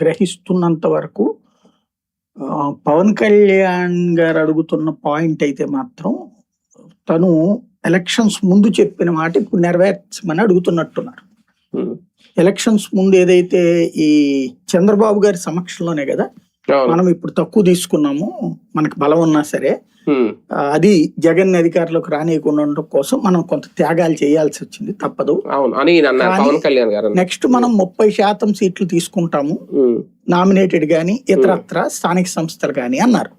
గ్రహిస్తున్నంత వరకు పవన్ కళ్యాణ్ గారు అడుగుతున్న పాయింట్ అయితే మాత్రం తను ఎలక్షన్స్ ముందు చెప్పిన మాట ఇప్పుడు నెరవేర్చమని అడుగుతున్నట్టున్నారు. ఎలక్షన్స్ ముందు ఏదైతే ఈ చంద్రబాబు గారి సమక్షంలోనే కదా మనం ఇప్పుడు తక్కువ తీసుకున్నాము, మనకు బలం ఉన్నా సరే అది జగన్ అధికారులకు రానియకుండా ఉండడం కోసం మనం కొంత త్యాగాలు చేయాల్సి వచ్చింది, తప్పదు. నెక్స్ట్ మనం 30% సీట్లు తీసుకుంటాము నామినేటెడ్ గాని ఇతరత్ర స్థానిక సంస్థలు గాని అన్నారు.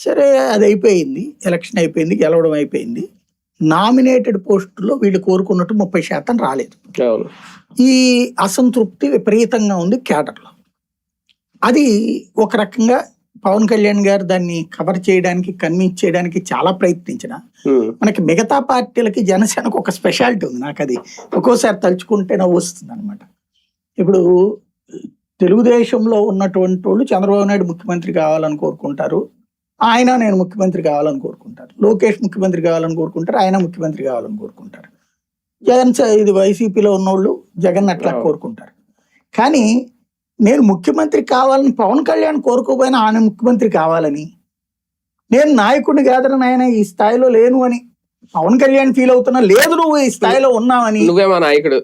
సరే, అది అయిపోయింది, ఎలక్షన్ అయిపోయింది, గెలవడం అయిపోయింది. నామినేటెడ్ పోస్టులో వీళ్ళు కోరుకున్నట్టు 30% రాలేదు. ఈ అసంతృప్తి విపరీతంగా ఉంది కేడర్లో. అది ఒక రకంగా పవన్ కళ్యాణ్ గారు దాన్ని కవర్ చేయడానికి, కన్విన్స్ చేయడానికి చాలా ప్రయత్నించిన మనకి మిగతా పార్టీలకి జనసేనకు ఒక స్పెషాలిటీ ఉంది. నాకు అది ఒక్కోసారి తలుచుకుంటే నవ్వు వస్తుంది అనమాట. ఇప్పుడు తెలుగుదేశంలో ఉన్నటువంటి వాళ్ళు చంద్రబాబు నాయుడు ముఖ్యమంత్రి కావాలని కోరుకుంటారు, ఆయన నేను ముఖ్యమంత్రి కావాలని కోరుకుంటారు. లోకేష్ ముఖ్యమంత్రి కావాలని కోరుకుంటారు, ఆయన ముఖ్యమంత్రి కావాలని కోరుకుంటారు. జగన్ ఇది వైసీపీలో ఉన్నోళ్ళు జగన్ అట్లా కోరుకుంటారు. కానీ నేను ముఖ్యమంత్రి కావాలని పవన్ కళ్యాణ్ కోరుకోపోయినా ఆయన ముఖ్యమంత్రి కావాలని, నేను నాయకుడిని కాదని ఆయన ఈ స్థాయిలో లేను అని పవన్ కళ్యాణ్ ఫీల్ అవుతున్నా, లేదు నువ్వు ఈ స్థాయిలో ఉన్నావని, నాయకుడు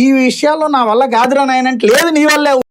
ఈ విషయాల్లో నా వల్ల కాదురా నాయన అంటే, లేదు నీ వల్లే